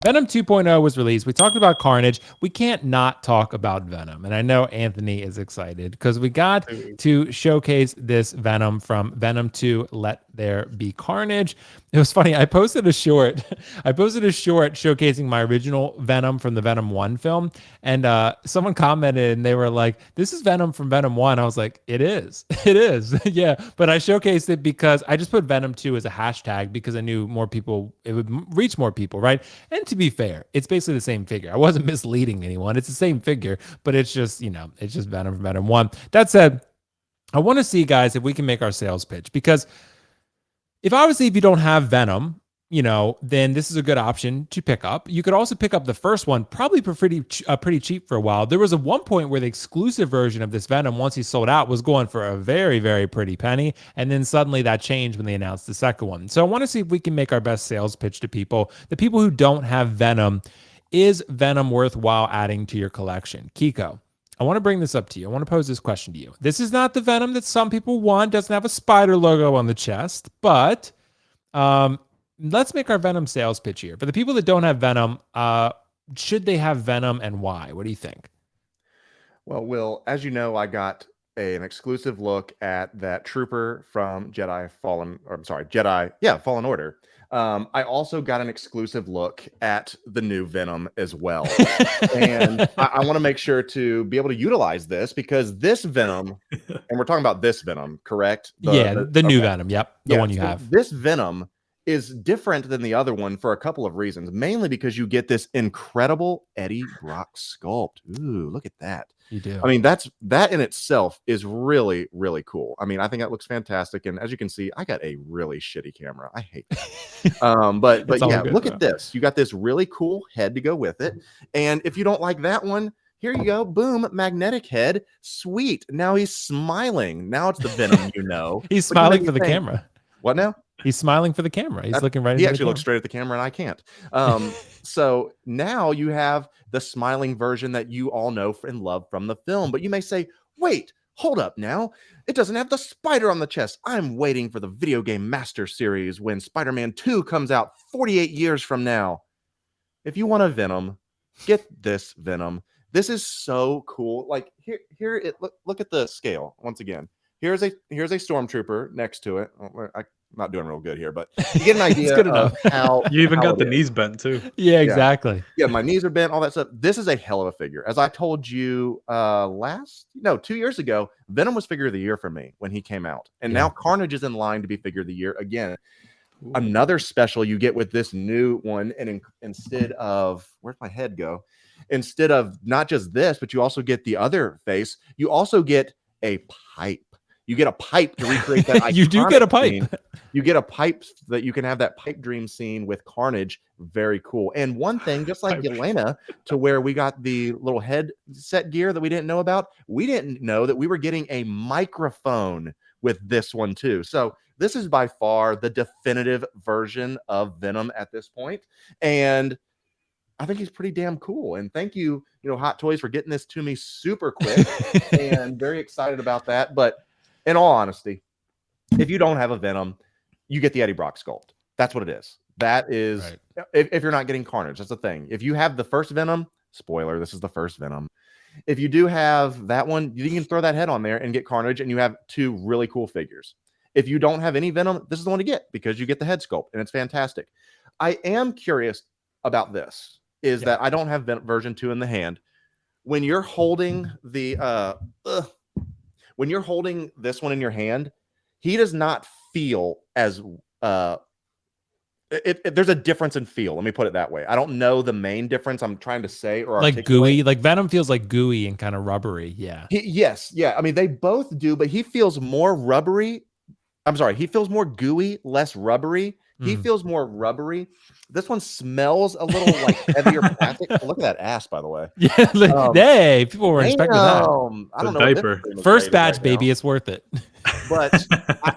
Venom 2.0 was released. We talked about Carnage. We can't not talk about Venom. And I know Anthony is excited because we got to showcase this Venom from Venom 2 Let There Be Carnage. It was funny. I posted a short. I posted a short showcasing my original Venom from the Venom 1 film. And someone commented and they were like, "This is Venom from Venom 1." I was like, "It is." It is. Yeah. But I showcased it because I just put Venom 2 as a hashtag because I knew more people, it would reach more people, right? And to be fair, it's basically the same figure. I wasn't misleading anyone. It's the same figure, but it's just, it's just Venom from Venom 1. That said, I want to see, guys, if we can make our sales pitch because if you don't have Venom, then this is a good option to pick up. You could also pick up the first one, probably for pretty cheap for a while. There was one point where the exclusive version of this Venom, once he sold out, was going for a very, very pretty penny. And then suddenly that changed when they announced the second one. So I want to see if we can make our best sales pitch to people. The people who don't have Venom, is Venom worthwhile adding to your collection? Kiko, I want to bring this up to you. I want to pose this question to you. This is not the Venom that some people want. Doesn't have a spider logo on the chest, but let's make our Venom sales pitch here. For the people that don't have Venom, should they have Venom and why? What do you think? Well, Will, as you know, I got an exclusive look at that trooper from Fallen Order. I also got an exclusive look at the new Venom as well. And I want to make sure to be able to utilize this because this Venom, and we're talking about this Venom, correct? The new Venom. Yep. The one you have. This Venom is different than the other one for a couple of reasons, mainly because you get this incredible Eddie Brock sculpt. Ooh, look at that. You do. I mean, that in itself is really, really cool. I mean, I think that looks fantastic. And as you can see, I got a really shitty camera. I hate that. But yeah, look at this. You got this really cool head to go with it. And if you don't like that one, here you go. Boom, magnetic head. Sweet. Now he's smiling. Now it's the Venom, He's smiling for the camera. What now? He's smiling for the camera. He's looking right. He actually looks straight at the camera, and I can't. So now you have the smiling version that you all know and love from the film. But you may say, "Wait, hold up now. It doesn't have the spider on the chest. I'm waiting for the video game Master Series when Spider-Man 2 comes out 48 years from now." If you want a Venom, get this Venom. This is so cool. Like look at the scale once again. Here's a Stormtrooper next to it. I'm not doing real good here, but you get an idea of how you even got the knees bent too. Yeah, exactly. Yeah, my knees are bent, all that stuff. This is a hell of a figure. As I told you 2 years ago, Venom was figure of the year for me when he came out. And now Carnage is in line to be figure of the year again. Ooh. Another special you get with this new one, and instead of, where'd my head go? Instead of not just this, but you also get the other face, you also get a pipe. You get a pipe to recreate that. You do get a pipe. Scene. You get a pipe that you can have that pipe dream scene with Carnage. Very cool. And one thing, just like Yelena, to where we got the little headset gear that we didn't know about, we didn't know that we were getting a microphone with this one too. So this is by far the definitive version of Venom at this point. And I think he's pretty damn cool. And thank you, Hot Toys, for getting this to me super quick. And very excited about that. But in all honesty, if you don't have a Venom, you get the Eddie Brock sculpt. That's what it is. That is, right. If you're not getting Carnage, that's the thing. If you have the first Venom, spoiler, this is the first Venom. If you do have that one, you can throw that head on there and get Carnage, and you have two really cool figures. If you don't have any Venom, this is the one to get because you get the head sculpt, and it's fantastic. I am curious about this, that I don't have version 2 in the hand. When you're holding the when you're holding this one in your hand, he does not feel as there's a difference in feel. Let me put it that way. I don't know the main difference I'm trying to say or like gooey. Like Venom feels like gooey and kind of rubbery. Yeah. Yes. I mean, they both do, but he feels more rubbery. I'm sorry. He feels more gooey, less rubbery. He feels more rubbery. This one smells a little like heavier plastic. Look at that ass, by the way. Yeah, hey, people were expecting that. I don't know. Diaper. First batch, baby, it's worth it. But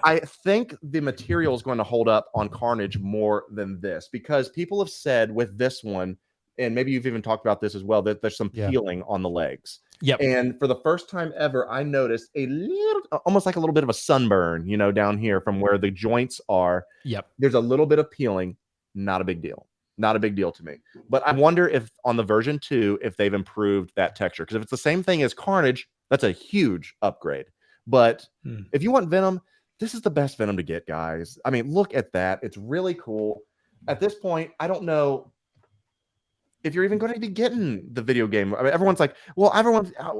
I think the material is going to hold up on Carnage more than this because people have said with this one, and maybe you've even talked about this as well, that there's some peeling on the legs. Yep. And for the first time ever, I noticed a little, almost like a little bit of a sunburn, down here from where the joints are. Yep. There's a little bit of peeling, not a big deal. Not a big deal to me. But I wonder if on the version 2, if they've improved that texture. Because if it's the same thing as Carnage, that's a huge upgrade. But if you want Venom, this is the best Venom to get, guys. I mean, look at that. It's really cool. At this point, I don't know if you're even going to be getting the video game. I mean, everyone's like, well,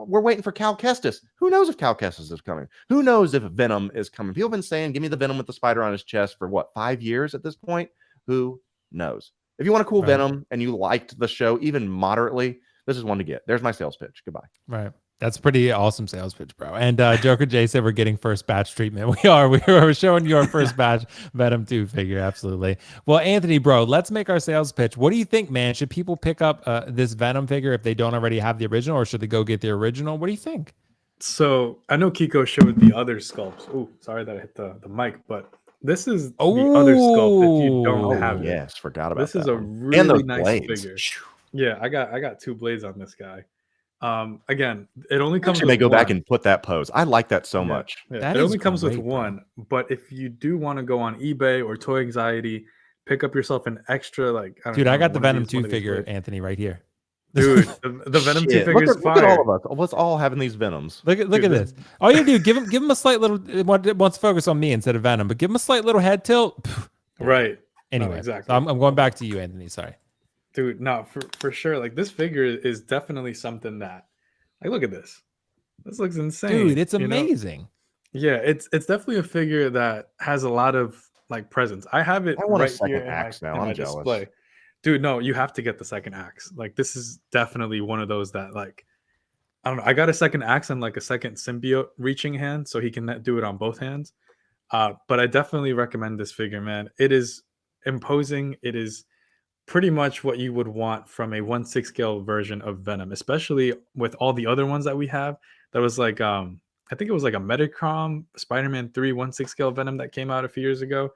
we're waiting for Cal Kestis. Who knows if Cal Kestis is coming? Who knows if Venom is coming? People have been saying, give me the Venom with the spider on his chest for what, 5 years at this point? Who knows? If you want a cool Venom and you liked the show even moderately, this is one to get. There's my sales pitch. Goodbye. Right. That's pretty awesome sales pitch, bro. And Joker J said we're getting first batch treatment. We are showing you our first batch Venom 2 figure. Absolutely. Well, Anthony, bro, let's make our sales pitch. What do you think, man? Should people pick up this Venom figure if they don't already have the original, or should they go get the original? What do you think? So I know Kiko showed the other sculpts. Oh, sorry that I hit the mic, but this is the other sculpt if you don't have it. Yes, forgot about this. This is a really nice figure. Yeah, I got 2 blades on this guy. Again, it only comes. You may go back and put that pose. I like that so much. Yeah, it only comes with one. But if you do want to go on eBay or Toy Anxiety, pick up yourself an extra I got the Venom 2 figure, Anthony, right here. Dude, the Venom 2 figure is fire. Look at all of us. Let's all having these Venoms. Look at this. All you do, give him a slight little. It wants to focus on me instead of Venom, but give him a slight little head tilt. Right. Anyway, exactly. So I'm going back to you, Anthony. Sorry. Dude, no, for sure. Like, this figure is definitely something that, like, look at this. This looks insane. Dude, it's amazing. Yeah, it's definitely a figure that has a lot of like presence. I have it. I want right a second here axe now. in I'm my jealous. display. Dude, no, you have to get the second axe. Like, this is definitely one of those that, like, I don't know. I got a second axe and like a second symbiote reaching hand, so he can do it on both hands. But I definitely recommend this figure, man. It is imposing. It is pretty much what you would want from a 1/6 scale version of Venom, especially with all the other ones that we have. That was like, I think it was like a Metacrom Spider-Man 3 1/6 scale Venom that came out a few years ago.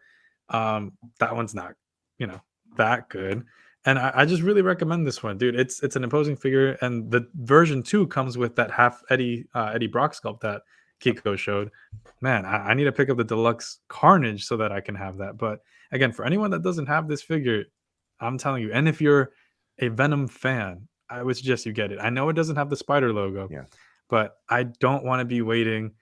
That one's not, that good. And I just really recommend this one, dude. It's an imposing figure, and the version 2 comes with that half Eddie Brock sculpt that Kiko showed. Man, I need to pick up the deluxe Carnage so that I can have that. But again, for anyone that doesn't have this figure, I'm telling you, and if you're a Venom fan, I would suggest you get it. I know it doesn't have the spider logo, but I don't want to be waiting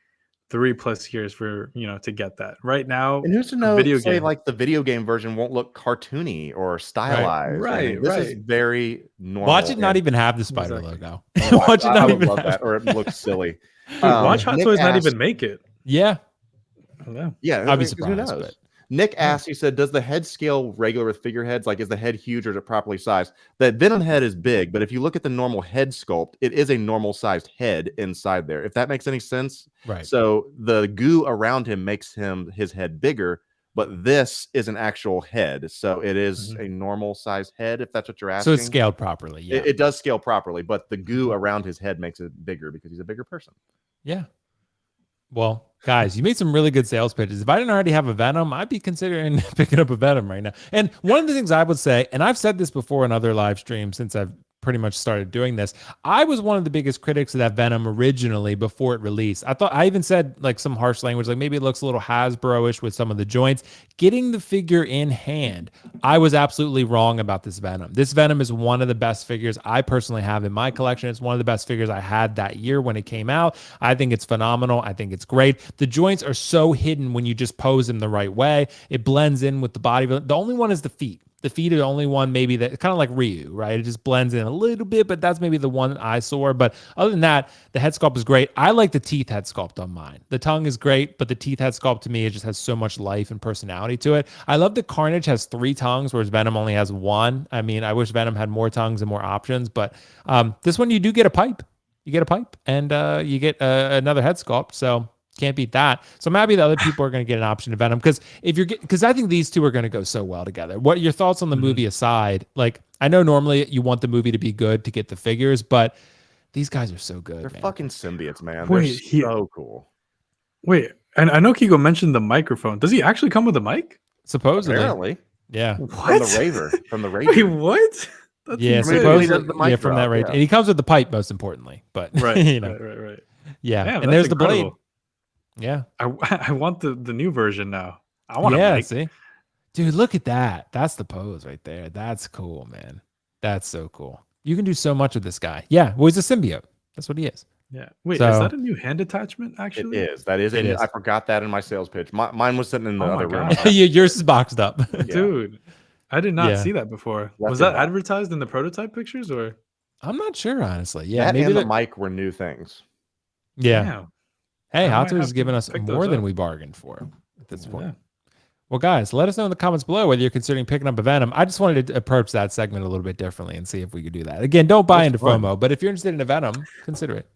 3+ years for to get that right now. And who's to know? Like the video game version won't look cartoony or stylized. Right. I mean, this is very normal. Watch it not even have the spider logo. Watch it not even love that, or it looks silly. Dude, watch Hot Toys not even make it. Yeah. Yeah. I'd be surprised. But Nick asked, he said, does the head scale regular with figureheads? Like, is the head huge or is it properly sized? The Venom head is big, but if you look at the normal head sculpt, it is a normal sized head inside there, if that makes any sense. Right. So the goo around him makes his head bigger, but this is an actual head. So it is a normal sized head, if that's what you're asking. So it's scaled properly. Yeah. It does scale properly, but the goo around his head makes it bigger because he's a bigger person. Yeah. Well, guys, you made some really good sales pitches. If I didn't already have a Venom, I'd be considering picking up a Venom right now. And one of the things I would say, and I've said this before in other live streams since I've pretty much started doing this, I was one of the biggest critics of that Venom originally before it released. I even said like some harsh language, like maybe it looks a little Hasbro-ish with some of the joints. Getting the figure in hand, I was absolutely wrong about this Venom. This Venom is one of the best figures I personally have in my collection. It's one of the best figures I had that year when it came out. I think it's phenomenal. I think it's great. The joints are so hidden when you just pose them the right way. It blends in with the body. The only one is the feet. The feet are the only one maybe that kind of like Ryu, right? It just blends in a little bit, but that's maybe the one I saw. But other than that, the head sculpt is great. I like the teeth head sculpt on mine. The tongue is great, but the teeth head sculpt to me, it just has so much life and personality to it. I love that Carnage has 3 tongues, whereas Venom only has 1. I mean, I wish Venom had more tongues and more options, but this one you do get a pipe. You get a pipe and you get another head sculpt. So can't beat that. So I'm happy that other people are going to get an option to Venom because I think these two are going to go so well together. What are your thoughts on the movie aside? Like, I know normally you want the movie to be good to get the figures, but these guys are so good. They're fucking symbiotes, man. Wait, They're so cool. Wait, and I know Kiko mentioned the microphone. Does he actually come with a mic? Supposedly. Apparently. Yeah. What? From the Raver. Wait, what? That's supposedly. From that rate. And he comes with the pipe, most importantly. But right, right. Yeah. Damn, and there's incredible. the blade. Yeah. I want the new version now. I want a mic. See? Dude, look at that. That's the pose right there. That's cool, man. That's so cool. You can do so much with this guy. Yeah, well, he's a symbiote. That's what he is. Yeah. Wait, So- is that a new hand attachment? Actually, It is. That is. It is. I forgot that in my sales pitch. Mine was sitting in the Oh my other room. God. Yours is boxed up. Yeah. Dude, I did not Yeah. see that before. Left Was in that box. advertised in the prototype pictures or? I'm not sure, honestly. Yeah, That maybe and the the mic were new things. yeah. Damn. Hey, I Hot might Toys have is to giving us pick those more than up. we bargained for at this point. Yeah. Well, guys, let us know in the comments below whether you're considering picking up a Venom. I just wanted to approach that segment a little bit differently and see if we could do that. Again, don't buy That's into fun. FOMO, but if you're interested in a Venom, consider it.